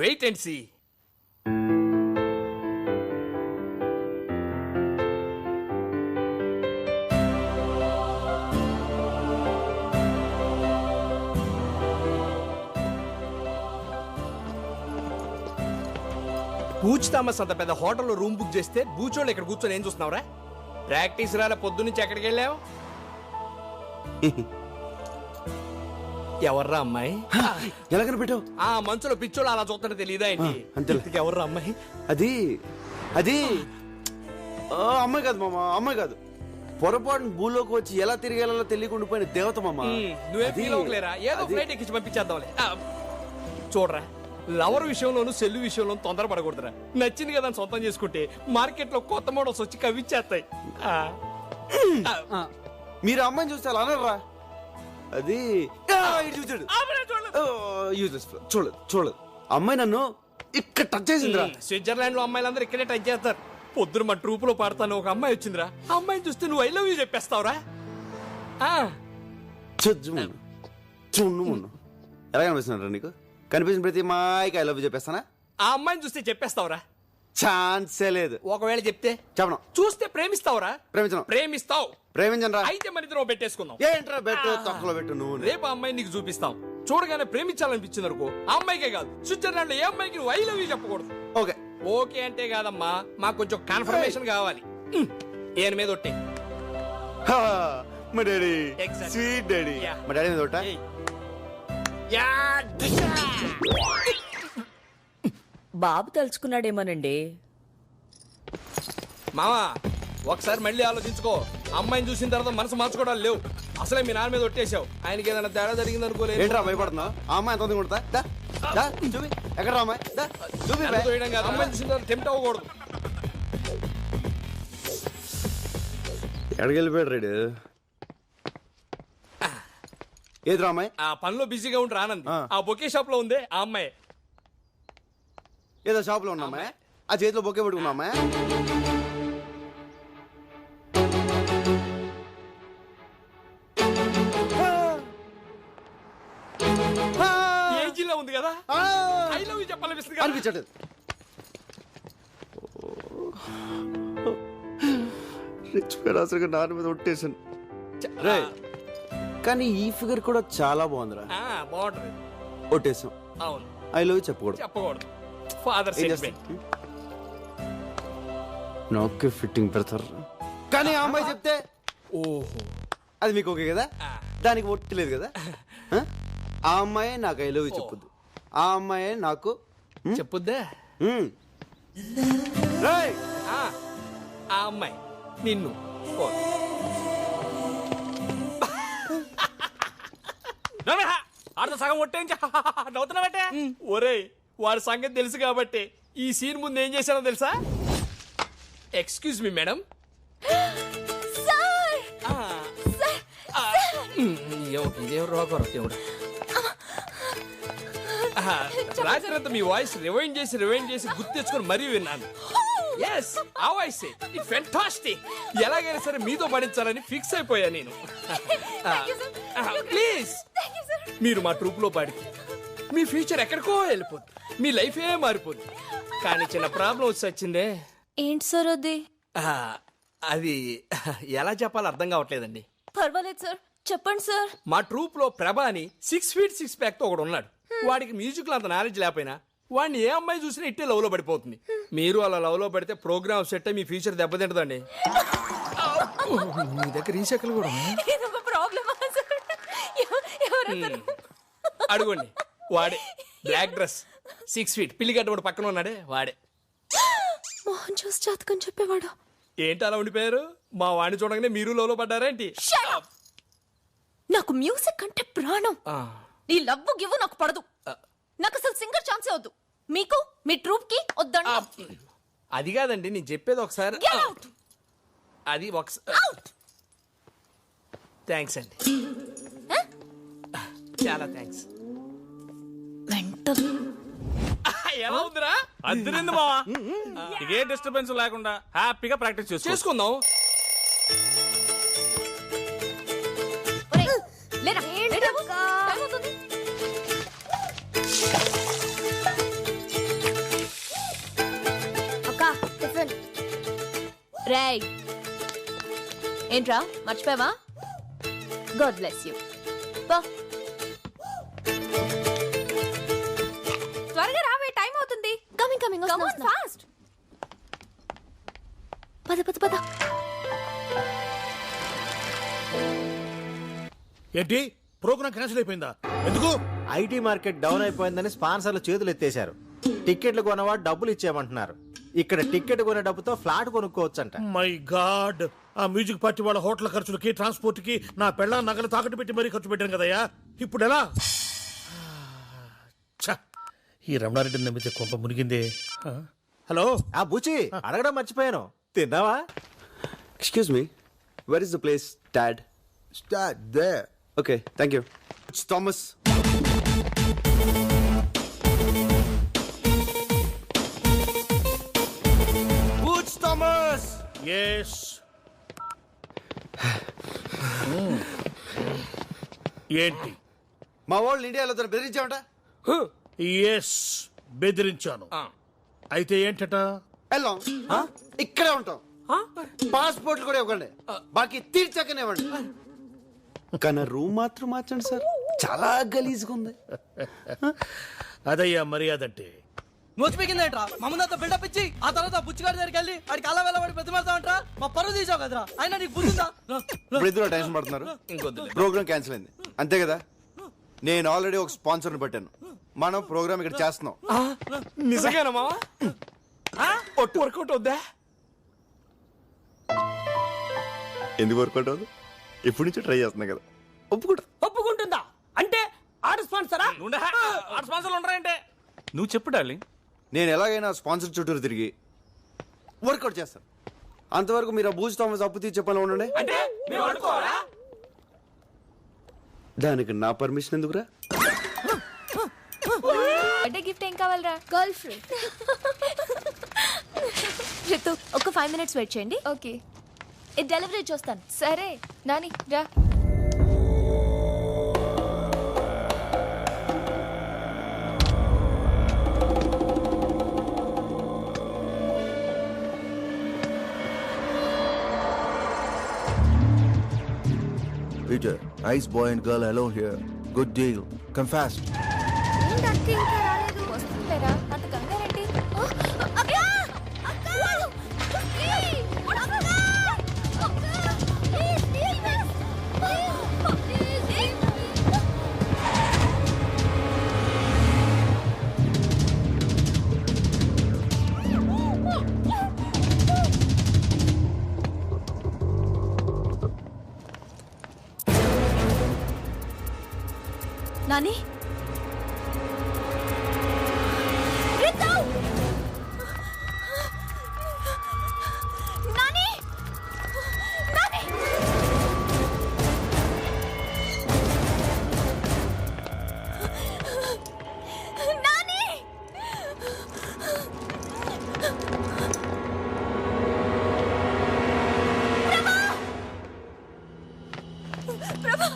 Wait and see. బూచ్ Thomas అంత పెద్ద హోటల్లో రూమ్ బుక్ చేస్తే బూచోళ్ళు ఇక్కడ కూర్చొని ఏం చూస్తున్నావురా? ప్రాక్టీస్ రాలే, పొద్దున్నుంచి ఎక్కడికి వెళ్ళావు? ఎవర్రా అమ్మాయి? ఎలా కనిపెట్టావు? ఆ మంచులో పిచ్చోళ్ళు అలా చూస్తుంటే తెలియదా ఏంటి? అంతే. ఎవర్రా అమ్మాయి? అది అది అమ్మాయి కాదు మామ, అమ్మాయి కాదు. పొరపాటున భూలోకి వచ్చి ఎలా తిరిగేలా తెలియకుండా పోయిన దేవత మామ. నువ్వే ఫీల్ అవ్వలేరా? ఏదో ఫ్లైట్ ఎక్కించి పంపించేద్దాంలే. చూడరా, లవర్ విషయంలోను సెల్లు విషయంలోను తొందరపడకూడదురా. నచ్చింది కదా అని సొంతం చేసుకుంటే మార్కెట్ లో కొత్త మోడల్స్ వచ్చి కవిచ్చేస్తాయి. మీరు అమ్మాయిని చూస్తే అలా అనరా? అది చూచాడు చూడలేదు చూడలేదు. అమ్మాయి నన్ను ఇక్కడ టచ్ చేసిందిరా. స్విట్జర్లాండ్ లో అమ్మాయిలందరూ ఇక్కడే టచ్ చేస్తారు. పొద్దున మా ట్రూప్ లో పాడతాను ఒక అమ్మాయి వచ్చిందిరా. ఆ అమ్మాయిని చూస్తే నువ్వు ఐ లవ్ యూ చెప్పేస్తావురా. చూడు ఎలా కనిపిస్తున్నారా నీకు? కనిపించిన ప్రతి అమ్మాయికి ఐ లవ్ యూ చెప్పేస్తానా? ఆ అమ్మాయిని చూస్తే చెప్పేస్తావురా? ఛాన్సే లేదు. ఒకవేళ చెప్తే చెప్పను. చూస్తే ప్రేమిస్తావురా? ప్రేమించను. ప్రేమిస్తావు. ప్రేమించను. అయితే మన ఇద్దరం పెట్టేసుకుందాం. ఏంట్రా బెట్టు తక్కువ పెట్టు నువ్వు. రేపు ఆ అమ్మాయి నీకు చూపిస్తాం. చూడగానే ప్రేమించాలనిపించింది అనుకో, ఆ అమ్మాయికే కాదు స్విట్జర్లాండ్ లో ఏ అమ్మాయికి నువ్వు ఐ లవ్ యూ చెప్పకూడదు. ఓకే ఓకే అంటే కాదమ్మా, మాకు కొంచెం కన్ఫర్మేషన్ కావాలి. ఏన్ మీద ఒట్టే. మా daddy Exactly. Sweet daddy. Yeah. మా డాడీ మీద ఒకటా? బాబు తలుచుకున్నాడేమోనండి. మామా ఒకసారి మళ్ళీ ఆలోచించుకో. అమ్మాయిని చూసిన తర్వాత మనసు మార్చుకోవడాలు లేవు. అసలే మీ నాన్న మీద ఒట్టేశావు. ఆయనకి ఏదైనా తేడా జరిగింది అనుకోలేదు. ఏంట్రా భయపడుతున్నావు? ఆ అమ్మాయి ఎంత ఉంది కొడతా? చూపి ఎక్కడ అమ్మాయి చూపి. చూడడం కాదు, అమ్మాయిని చూసిన తర్వాత టెంప్ట్ అవ్వకూడదు. ఎక్కడికి వెళ్ళిపోయాడు రేడు? ఏదిరా అమ్మాయి? ఆ పనిలో బిజీగా ఉంటే ఆనంద్. ఆ. ఆ బొకే షాప్ లో ఉంది ఆ అమ్మాయి. ఏదో షాప్ లో ఉన్న అమ్మాయి? ఆ చేతిలో బొకే పట్టుకున్న అమ్మాయి? ఏజీలో ఉంది కదా, ఐ లవ్ యూ చెప్పాలనిపిస్తుంది కదా. అనిపించట్లేదు. అసలు నాన్న మీద ఒట్టేసాను. రే కానీ ఈ ఫిగర్ కూడా చాలా బాగుందిరా. బాగుంటది. ఒట్టేసాం. అవును, ఐ లవ్ చెప్పకూడదు. చెప్పకూడదు. Father sentiment. నాకే ఫిట్టింగ్ పెడతారు. కానీ ఆ అమ్మాయి చెప్తే ఓహో, అది మీకు ఓకే కదా? దానికి ఒట్టలేదు కదా? ఆ అమ్మాయి నాకు ఐ లవ్ చెప్పొద్దు. ఆ అమ్మాయి నాకు చెప్పుద్దా? రేయ్! ఆ అమ్మాయి నిన్ను. సగం ఒట్టేంచి నవ్వుతున్నావటే. ఒరేయ్, వాడి సంగతి తెలుసు కాబట్టి ఈ సీన్ ముందు ఏం చేశానో తెలుసా? Excuse me madam. రాత్రంతా మీ వాయిస్ రివైండ్ చేసి గుర్తు తెచ్చుకొని మరీ విన్నాను. ఎస్, ఆ వాయిస్ ఇట్ ఫెంటాస్టిక్. ఎలాగైనా సరే మీతో పడించాలని ఫిక్స్ అయిపోయా నేను. ప్లీజ్, మీరు మా ట్రూప్ లో పాడితే మీ ఫ్యూచర్ ఎక్కడికో వెళ్ళిపోద్ది, మీ లైఫ్ ఏ మారిపోద్ది. కానీ చిన్న ప్రాబ్లం వచ్చి వచ్చిందే. ఏంటి సార్ అది? అది ఎలా చెప్పాలో అర్థం కావట్లేదండి. పర్వాలేదు సార్, చెప్పండి సార్. మా ట్రూప్ లో ప్రభా అని 6 feet 6 pack తో ఒకడు ఉన్నాడు. వాడికి మ్యూజిక్ లో అంత నాలెడ్జ్ లేకపోయినా వాడిని ఏ అమ్మాయి చూసినా ఇట్టే లవ్ లో పడిపోతుంది. మీరు అలా లవ్ లో పడితే ప్రోగ్రామ్ సెట్ అయ్యి మీ ఫ్యూచర్ దెబ్బతింటదండి. మీ దగ్గర ఈ చెక్కలు కూడా అడుగుండి. వాడే బ్లాక్ డ్రెస్ 6 feet పిల్లిగడ్డ వాడు పక్కన ఉన్నాడే వాడే. మోహన్ చూసి జాతకం చెప్పేవాడు. ఏంటి అలా ఉండిపోయారు? మా వాడిని చూడగానే మీరు లవ్ లో పడ్డారేంటి? నాకు మ్యూజిక్ అంటే ప్రాణం. ఈ లవ్ గివ్ నాకు పడదు. నాకు అసలు సింగర్ ఛాన్సే వద్దు. మీకు మీ ట్రూప్ కి వద్దండి. అది కాదండి, నేను చెప్పేది ఒకసారి. అది ఒకసారి. థ్యాంక్స్ అండి, చాలా థ్యాంక్స్. ఎలా ఉందిరా? అద్దరింది మావా. ఇదే డిస్టర్బెన్స్ లేకుండా హ్యాపీగా ప్రాక్టీస్ చేసుకుందాం. రేయ్ ఏంట్రా మర్చిపోయావా? God bless you. త్వరగా రావే, టైం అవుతుంది. Coming coming fast. పద పద పద. ఏంటి ప్రోగ్రామ్ క్యాన్సిల్ అయిపోయిందా? ఎందుకు? ఐటీ మార్కెట్ డౌన్ అయిపోయిందని స్పాన్సర్లు చేతులు ఎత్తేశారు. టిక్కెట్లు కొనవాడు డబ్బులు ఇచ్చేయమంటున్నారు. ఇక్కడ టిక్కెట్ కొనే డబ్బుతో ఫ్లాట్ కొనుక్కోవచ్చంట. మై గాడ్, ఆ మ్యూజిక్ పార్టీ వాళ్ళ హోటల్ ఖర్చులకి, ట్రాన్స్పోర్ట్ కి నా పెళ్ళ నగలు తాకట్టు పెట్టి మరీ ఖర్చు పెట్టాను కదయ్యా. ఇప్పుడు ఎలా? ఛ, ఈ రమణారెడ్డిని నమ్మితే కొంప మునిగిందే. హలో, ఆ బుచి అడగడం మర్చిపోయాను. తిన్నావా? Excuse me, where is the place dad? Start there. Okay, thank you. It's Thomas. Who's Thomas? Yes. ఏంటి? మా వాళ్ళు ఇండియాలో తను బెదిరించామంట. ఎస్, బెదిరించాను. అయితే ఏంటట? వెళ్ళాం, ఇక్కడే ఉంటాం. పాస్పోర్ట్లు కూడా ఇవ్వండి, బాకీ తీర్చాకనే ఇవ్వండి. కానీ రూమ్ మాత్రం మార్చండి సార్, చాలా గలీజ్గా ఉంది. అదయ్యా మర్యాద అంటే. నోచిపోయిందేంట్రా? మమ్మల్ని బిల్డప్ ఇచ్చి ఆ తర్వాత బుచ్చిగాడి దగ్గరికి వెళ్ళి ఆడికి అలా వెళ్ళబడి ప్రతిమాడతామంట్రా. మా పరువు తీసావు కదరా, అయినా నీకు బుద్ధిందా? ఇప్పుడు ఇద్దరు టెన్షన్ పడుతున్నారు. ప్రోగ్రామ్ క్యాన్సిల్ అయింది అంతే కదా. నేను ఆల్రెడీ ఒక స్పాన్సర్ని పెట్టాను. మనం ప్రోగ్రామ్ ఇక్కడ చేస్తున్నాం. నిజంగానా మావా? వర్కౌట్ అవుద్దా? ఎందుకు వర్కౌట్ అవ్వదు? ఎప్పటి నుంచో ట్రై చేస్తున్నా కదా, ఒప్పుకుంటుందా అంటే ఆడ స్పాన్సరా? స్పాన్సర్లు ఉండరంటే నువ్వు చెప్పు డార్లింగ్. నేను ఎలాగైనా స్పాన్సర్ చుట్టూరు తిరిగి వర్కౌట్ చేస్తాను. అంతవరకు మీరు ఆ బూజ్ థామస్ అప్పు తీసి చెప్పాలని ఉండండి. దానికి నా పర్మిషన్ ఎందుకురా? బర్త్డే గిఫ్ట్ ఏం కావాలరా? Girl friend. రితు ఒక 5 minutes వెయిట్ చేయండి. ఓకే, ఇది డెలివరీ చూస్తాను. సరే నాని రా. Peter, nice boy and girl alone here. Good deal. Come fast. ఏంటంటే ఇంకా రాలేదు? వస్తుందేరా, అంత కంగారేంటి? అక్క! అక్క! ప్లీజ్! అక్క! Please, please! Please! Nani, Ritu! Nani! Nani! Nani! ప్రభా!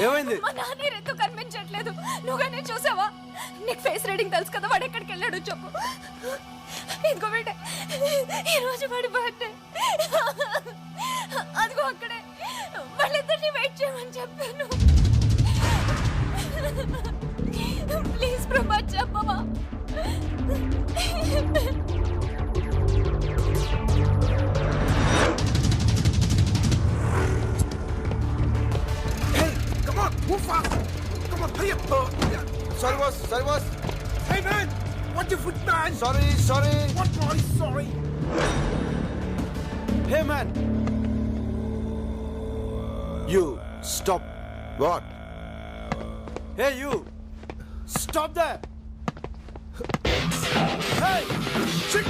ఏమైంది? మా నాని రితు కనిపించట్లేదు. నువ్వుగానే చూసావా? నీకు ఫేస్ రీడింగ్ తెలుసు కదా, వాడు ఎక్కడికి వెళ్ళాడు చెప్పు. ఇంకో బిడ్డ, ఈ రోజు వాడి బర్త్డే. అదిగో అక్కడే, వాళ్ళిద్దరిని వెయిట్ చేయమని చెప్పాను. ప్లీజ్ ప్రభా చెప్పవా? Sorry boss, sorry boss. Hey man, watch your foot man. Sorry, sorry. What boy? Sorry. Hey man. You stop. What? Hey you. Stop there. Hey. Shit.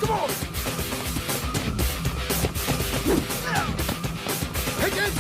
Come on. Hey kids.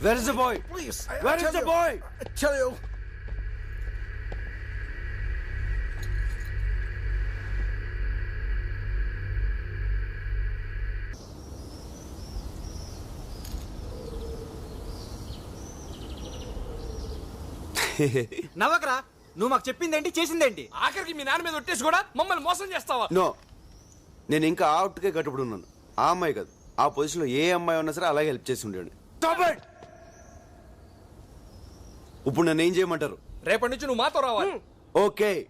Where is the boy? Please, Where is the boy? I tell you. నవ్వకరా, నువ్వు మాకు చెప్పిందేంటి చేసిందేంటి? ఆఖరికి మీ నాన్న మీద ఒట్టేసి కూడా మమ్మల్ని మోసం చేస్తావా? నో, నేను ఇంకా అవుట్కే కట్టుబడి ఉన్నాను. ఆ అమ్మాయి కాదు, ఆ పొజిషన్లో ఏ అమ్మాయి ఉన్నా సరే అలాగే హెల్ప్ చేసి ఉండేవాడిని. ఇప్పుడు నన్ను ఏం చేయమంటారు? రేపటి నుంచి నువ్వు మాతో రావాలి. ఓకే,